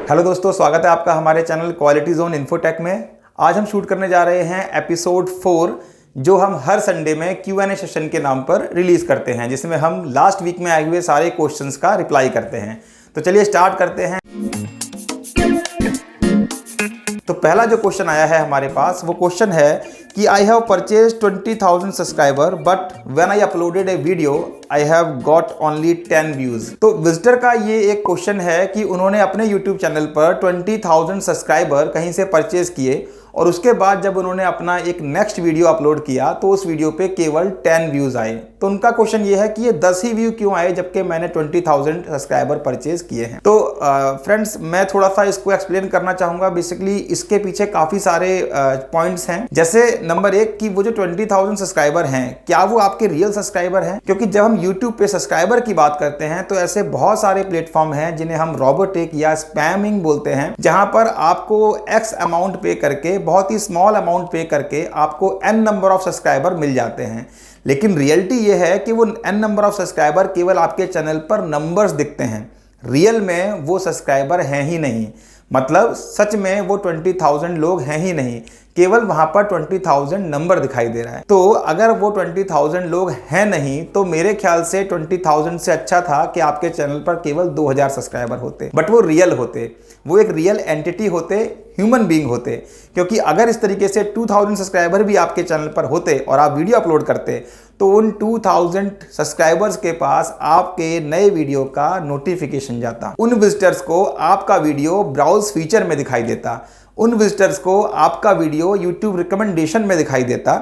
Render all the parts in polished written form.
Hello दोस्तों, स्वागत है आपका हमारे चैनल क्वालिटी जोन इन्फोटेक में। आज हम शूट करने जा रहे हैं एपिसोड 4, जो हम हर संडे में Q&A सेशन के नाम पर रिलीज करते हैं, जिसमें हम लास्ट वीक में आए हुए सारे क्वेश्चंस का रिप्लाई करते हैं। तो चलिए स्टार्ट करते हैं। तो पहला जो क्वेश्चन आया है हमारे पास, वो क्वेश्चन है कि I have purchase 20,000 subscriber but when I uploaded A video I have got only 10 views. तो विजिटर का ये एक क्वेश्चन है कि उन्होंने अपने YouTube चैनल पर 20,000 सब्सक्राइबर कहीं से परचेज किए और उसके बाद जब उन्होंने अपना एक नेक्स्ट वीडियो अपलोड किया तो उस वीडियो पे केवल 10 व्यूज आए। तो उनका क्वेश्चन ये है कि ये 10 ही व्यू क्यों आए जबकि मैंने 20,000 सब्सक्राइबर परचेज किए हैं। तो फ्रेंड्स, मैं थोड़ा सा इसको एक्सप्लेन करना चाहूंगा। बेसिकली इसके पीछे काफी सारे पॉइंट्स हैं। जैसे नंबर 1 कि वो जो 20,000 सब्सक्राइबर हैं, क्या वो आपके रियल सब्सक्राइबर हैं? क्योंकि जब हम यूट्यूब पे सब्सक्राइबर की बात करते हैं तो ऐसे बहुत सारे प्लेटफॉर्म हैं जिन्हें हम रोबोटिक या स्पैमिंग बोलते हैं, जहां पर आपको एक्स अमाउंट पे करके, बहुत ही स्मॉल अमाउंट पे करके आपको n नंबर ऑफ सब्सक्राइबर मिल जाते हैं। लेकिन रियलिटी ये है कि वो n नंबर ऑफ सब्सक्राइबर केवल आपके चैनल पर नंबर्स दिखते हैं, रियल में वो सब्सक्राइबर हैं ही नहीं। मतलब सच में वो 20,000 लोग हैं ही नहीं, केवल वहां पर 20,000 नंबर दिखाई दे रहा है। तो अगर वो 20,000 लोग हैं नहीं तो मेरे ख्याल से 20,000 से अच्छा था कि आपके चैनल पर केवल 2,000 सब्सक्राइबर होते, बट वो रियल होते, वो एक रियल एंटिटी होते, ह्यूमन बीइंग होते। क्योंकि अगर इस तरीके से 2,000 सब्सक्राइबर भी आपके चैनल पर होते और आप वीडियो अपलोड करते तो उन 2,000 सब्सक्राइबर्स के पास आपके नए वीडियो का नोटिफिकेशन जाता, उन विजिटर्स को आपका वीडियो ब्राउज फीचर में दिखाई देता, उन विजिटर्स को आपका वीडियो YouTube रिकमेंडेशन में दिखाई देता।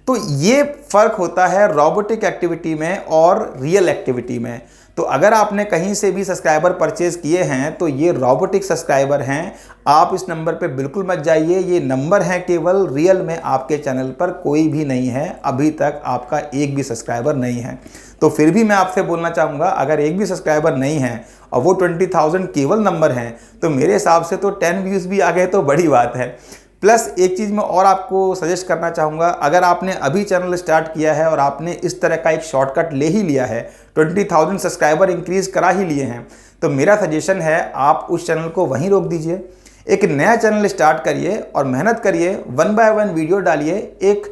तो ये फर्क होता है रोबोटिक एक्टिविटी में और रियल एक्टिविटी में। तो अगर आपने कहीं से भी सब्सक्राइबर परचेज किए हैं तो ये रोबोटिक सब्सक्राइबर हैं। आप इस नंबर पे बिल्कुल मत जाइए, ये नंबर हैं केवल, रियल में आपके चैनल पर कोई भी नहीं है। अभी तक आपका एक भी सब्सक्राइबर नहीं है। तो फिर भी मैं आपसे बोलना चाहूँगा, अगर एक भी सब्सक्राइबर नहीं है और वो 20,000 केवल नंबर हैं तो मेरे हिसाब से तो 10 व्यूज़ भी आ गए तो बड़ी बात है। प्लस एक चीज़ मैं और आपको सजेस्ट करना चाहूँगा, अगर आपने अभी चैनल स्टार्ट किया है और आपने इस तरह का एक शॉर्टकट ले ही लिया है, 20,000 सब्सक्राइबर इंक्रीज़ करा ही लिए हैं, तो मेरा सजेशन है आप उस चैनल को वहीं रोक दीजिए, एक नया चैनल स्टार्ट करिए और मेहनत करिए, 1 बाय 1 वीडियो डालिए, एक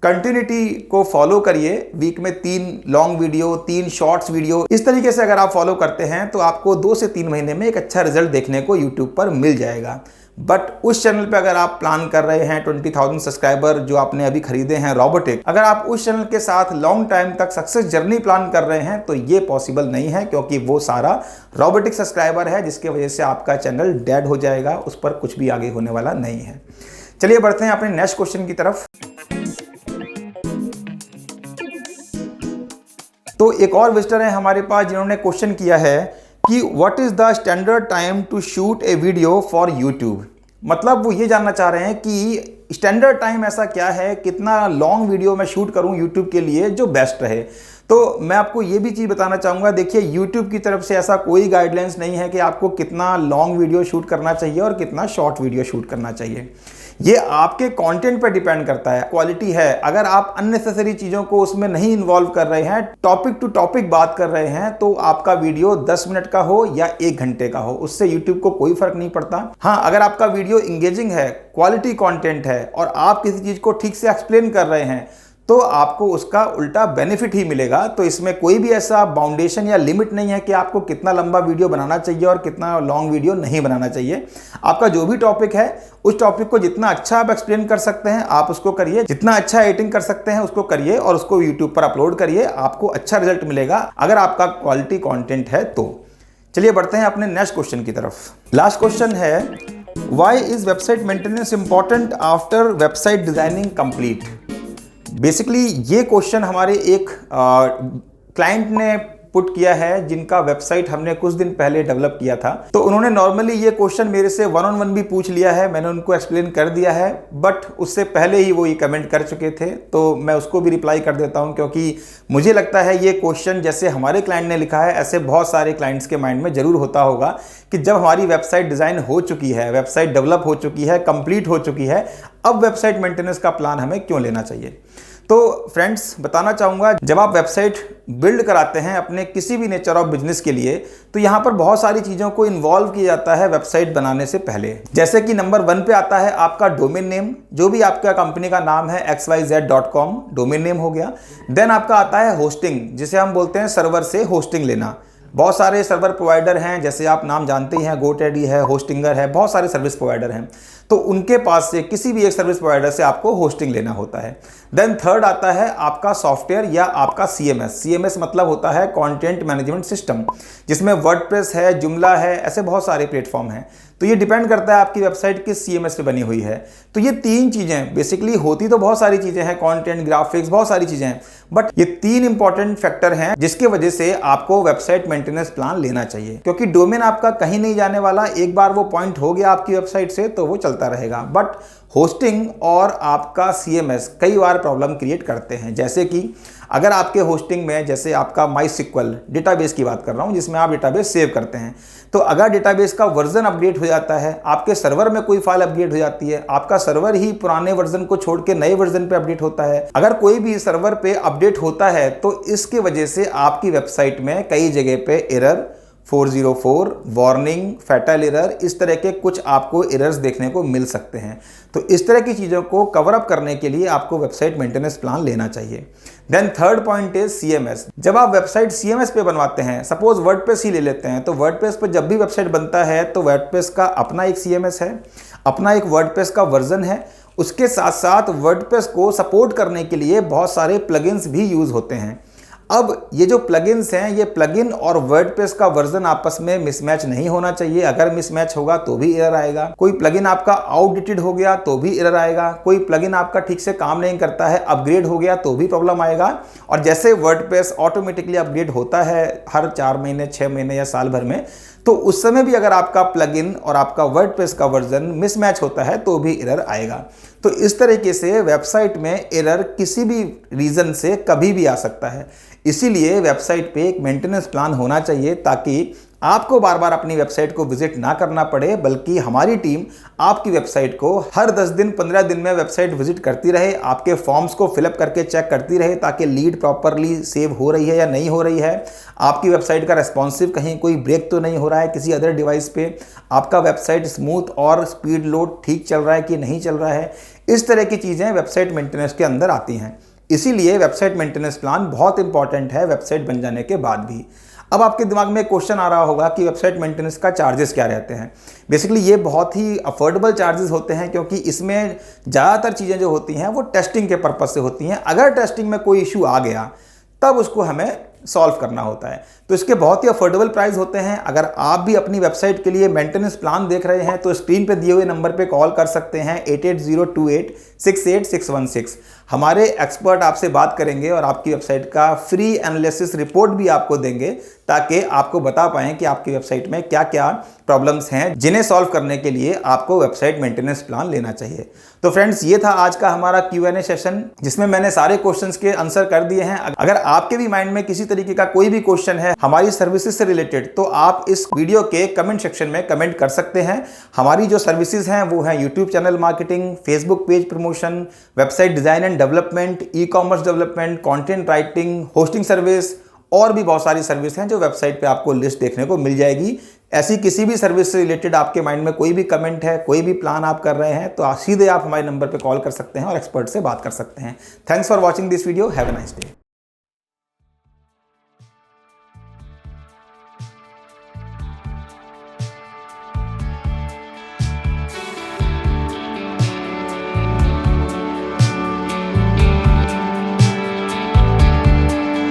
कंटिन्यूटी को फॉलो करिए। वीक में 3 लॉन्ग वीडियो, 3 शॉर्ट्स वीडियो, इस तरीके से अगर आप फॉलो करते हैं तो आपको 2 से 3 महीने में एक अच्छा रिजल्ट देखने को यूट्यूब पर मिल जाएगा। बट उस चैनल पे अगर आप प्लान कर रहे हैं 20,000 सब्सक्राइबर जो आपने अभी खरीदे हैं रोबोटिक, अगर आप उस चैनल के साथ लॉन्ग टाइम तक सक्सेस जर्नी प्लान कर रहे हैं तो ये पॉसिबल नहीं है, क्योंकि वो सारा रोबोटिक सब्सक्राइबर है जिसकी वजह से आपका चैनल डेड हो जाएगा, उस पर कुछ भी आगे होने वाला नहीं है। चलिए बढ़ते हैं अपने नेक्स्ट क्वेश्चन की तरफ। तो एक और विजिटर है हमारे पास जिन्होंने क्वेश्चन किया है कि what is the standard time to shoot a video for YouTube. मतलब वो ये जानना चाह रहे हैं कि स्टैंडर्ड टाइम ऐसा क्या है, कितना लॉन्ग वीडियो मैं शूट करूं यूट्यूब के लिए जो बेस्ट रहे। तो मैं आपको ये भी चीज़ बताना चाहूँगा, देखिए यूट्यूब की तरफ से ऐसा कोई गाइडलाइंस नहीं है कि आपको कितना लॉन्ग वीडियो शूट करना चाहिए और कितना शॉर्ट वीडियो शूट करना चाहिए। ये आपके कंटेंट पर डिपेंड करता है, क्वालिटी है। अगर आप अननेसेसरी चीज़ों को उसमें नहीं इन्वॉल्व कर रहे हैं, टॉपिक टू टॉपिक बात कर रहे हैं, तो आपका वीडियो 10 मिनट का हो या 1 घंटे का हो, उससे यूट्यूब को कोई फर्क नहीं पड़ता। हाँ, अगर आपका वीडियो इंगेजिंग है, क्वालिटी कंटेंट है और आप किसी चीज़ को ठीक से एक्सप्लेन कर रहे हैं तो आपको उसका उल्टा बेनिफिट ही मिलेगा। तो इसमें कोई भी ऐसा बाउंडेशन या लिमिट नहीं है कि आपको कितना लंबा वीडियो बनाना चाहिए और कितना लॉन्ग वीडियो नहीं बनाना चाहिए। आपका जो भी टॉपिक है, उस टॉपिक को जितना अच्छा आप एक्सप्लेन कर सकते हैं आप उसको करिए, जितना अच्छा एडिटिंग कर सकते हैं उसको करिए और उसको यूट्यूब पर अपलोड करिए, आपको अच्छा रिजल्ट मिलेगा अगर आपका क्वालिटी कॉन्टेंट है तो। चलिए बढ़ते हैं अपने नेक्स्ट क्वेश्चन की तरफ। लास्ट क्वेश्चन है, why is website maintenance important after website designing complete. Basically ये क्वेश्चन हमारे एक क्लाइंट ने पुट किया है जिनका वेबसाइट हमने कुछ दिन पहले डेवलप किया था। तो उन्होंने नॉर्मली ये क्वेश्चन मेरे से 1-on-1 भी पूछ लिया है, मैंने उनको एक्सप्लेन कर दिया है, बट उससे पहले ही वो ये कमेंट कर चुके थे तो मैं उसको भी रिप्लाई कर देता हूं, क्योंकि मुझे लगता है ये क्वेश्चन जैसे हमारे क्लाइंट ने लिखा है ऐसे बहुत सारे क्लाइंट्स के माइंड में जरूर होता होगा कि जब हमारी वेबसाइट डिज़ाइन हो चुकी है, वेबसाइट डेवलप हो चुकी है, कंप्लीट हो चुकी है, अब वेबसाइट मेंटेनेंस का प्लान हमें क्यों लेना चाहिए। तो फ्रेंड्स बताना चाहूँगा, जब आप वेबसाइट बिल्ड कराते हैं अपने किसी भी नेचर ऑफ बिजनेस के लिए, तो यहाँ पर बहुत सारी चीज़ों को इन्वॉल्व किया जाता है वेबसाइट बनाने से पहले। जैसे कि नंबर 1 पे आता है आपका डोमेन नेम, जो भी आपका कंपनी का नाम है xyz.com डोमेन नेम हो गया। देन आपका आता है होस्टिंग, जिसे हम बोलते हैं सर्वर से होस्टिंग लेना। बहुत सारे सर्वर प्रोवाइडर हैं, जैसे आप नाम जानते ही हैं, गोटैडी है, होस्टिंगर है, बहुत सारे सर्विस प्रोवाइडर हैं। तो उनके पास से किसी भी एक सर्विस प्रोवाइडर से आपको होस्टिंग लेना होता है। देन थर्ड आता है आपका सॉफ्टवेयर या आपका CMS मतलब होता है कंटेंट मैनेजमेंट सिस्टम, जिसमें वर्डप्रेस है, जुमला है, ऐसे बहुत सारे प्लेटफॉर्म हैं। तो ये डिपेंड करता है आपकी वेबसाइट किस CMS पे बनी हुई है। तो ये 3 चीज़ें बेसिकली होती तो बहुत सारी चीज़ें हैं, कंटेंट, ग्राफिक्स, बहुत सारी चीज़ें हैं, बट ये 3 इंपॉर्टेंट फैक्टर हैं जिसकी वजह से आपको वेबसाइट मेंटेनेंस प्लान लेना चाहिए। क्योंकि डोमेन आपका कहीं नहीं जाने वाला, एक बार वो पॉइंट हो गया आपकी वेबसाइट से तो वो चलता रहेगा। बट होस्टिंग और आपका CMS कई बार प्रॉब्लम क्रिएट करते हैं। जैसे कि अगर आपके होस्टिंग में, जैसे आपका MySQL डेटाबेस की बात कर रहा हूँ, जिसमें आप डेटाबेस सेव करते हैं, तो अगर डेटाबेस का वर्जन अपडेट हो जाता है, आपके सर्वर में कोई फाइल अपडेट हो जाती है, आपका सर्वर ही पुराने वर्जन को छोड़ के नए वर्जन पे अपडेट होता है, अगर कोई भी सर्वर पे अपडेट होता है, तो इसके वजह से आपकी वेबसाइट में कई जगह पे एरर 404, वार्निंग, फैटल एरर, इस तरह के कुछ आपको एरर्स देखने को मिल सकते हैं। तो इस तरह की चीज़ों को कवर अप करने के लिए आपको वेबसाइट मेंटेनेंस प्लान लेना चाहिए। Then third point is CMS। जब आप वेबसाइट CMS पे बनवाते हैं, सपोज वर्डप्रेस ही ले लेते हैं, तो वर्डप्रेस पर जब भी वेबसाइट बनता है तो वर्डप्रेस का अपना एक CMS है, अपना एक वर्डप्रेस का वर्जन है। उसके साथ साथ वर्डप्रेस को सपोर्ट करने के लिए बहुत सारे प्लगइन्स भी यूज़ होते हैं। अब ये जो प्लगइन्स हैं, ये प्लगइन और वर्डप्रेस का वर्जन आपस में मिसमैच नहीं होना चाहिए। अगर मिसमैच होगा तो भी एरर आएगा। कोई प्लगइन आपका आउटडेटेड हो गया तो भी एरर आएगा। कोई प्लगइन आपका ठीक से काम नहीं करता है, अपग्रेड हो गया तो भी प्रॉब्लम आएगा। और जैसे वर्डप्रेस ऑटोमेटिकली अपग्रेड होता है हर 4 महीने, 6 महीने या साल भर में, तो उस समय भी अगर आपका प्लगइन और आपका वर्डप्रेस का वर्जन मिसमैच होता है तो भी एरर आएगा। तो इस तरीके से वेबसाइट में एरर किसी भी रीज़न से कभी भी आ सकता है। इसीलिए वेबसाइट पे एक मेंटेनेंस प्लान होना चाहिए, ताकि आपको बार बार अपनी वेबसाइट को विजिट ना करना पड़े, बल्कि हमारी टीम आपकी वेबसाइट को हर 10 दिन 15 दिन में वेबसाइट विजिट करती रहे, आपके फॉर्म्स को फिलअप करके चेक करती रहे, ताकि लीड प्रॉपरली सेव हो रही है या नहीं हो रही है, आपकी वेबसाइट का रेस्पॉन्सिव कहीं कोई ब्रेक तो नहीं हो रहा है किसी अदर डिवाइस पे, आपका वेबसाइट स्मूथ और स्पीड लोड ठीक चल रहा है कि नहीं चल रहा है। इस तरह की चीज़ें वेबसाइट मेंटेनेंस के अंदर आती हैं। इसीलिए वेबसाइट मेंटेनेंस प्लान बहुत इंपॉर्टेंट है वेबसाइट बन जाने के बाद भी। अब आपके दिमाग में एक क्वेश्चन आ रहा होगा कि वेबसाइट मेंटेनेंस का चार्जेस क्या रहते हैं। बेसिकली ये बहुत ही अफोर्डेबल चार्जेस होते हैं, क्योंकि इसमें ज़्यादातर चीज़ें जो होती हैं वो टेस्टिंग के पर्पज़ से होती हैं। अगर टेस्टिंग में कोई इशू आ गया तब उसको हमें सॉल्व करना होता है। तो इसके बहुत ही अफोर्डेबल प्राइस होते हैं। अगर आप भी अपनी वेबसाइट के लिए मेंटेनेंस प्लान देख रहे हैं तो स्क्रीन पे दिए हुए नंबर पे कॉल कर सकते हैं 8802868616। हमारे एक्सपर्ट आपसे बात करेंगे और आपकी वेबसाइट का फ्री एनालिसिस रिपोर्ट भी आपको देंगे, ताकि आपको बता पाएं कि आपकी वेबसाइट में क्या क्या प्रॉब्लम्स हैं जिन्हें सॉल्व करने के लिए आपको वेबसाइट मेंटेनेंस प्लान लेना चाहिए। तो फ्रेंड्स, ये था आज का हमारा Q&A सेशन, जिसमें मैंने सारे क्वेश्चंस के आंसर कर दिए हैं। अगर आपके भी माइंड में किसी तरीके का कोई भी क्वेश्चन है हमारी सर्विसेज से रिलेटेड, तो आप इस वीडियो के कमेंट सेक्शन में कमेंट कर सकते हैं। हमारी जो सर्विसेज हैं वो हैं YouTube channel marketing, Facebook page promotion, website design and development, e-commerce development, content writing, hosting service, और भी बहुत सारी सर्विस हैं जो वेबसाइट पे आपको लिस्ट देखने को मिल जाएगी। ऐसी किसी भी सर्विस से रिलेटेड आपके माइंड में कोई भी कमेंट है, कोई भी प्लान आप कर रहे हैं, तो सीधे आप हमारे नंबर पे कॉल कर सकते हैं और एक्सपर्ट से बात कर सकते हैं। Thanks for watching this video. Have a nice day.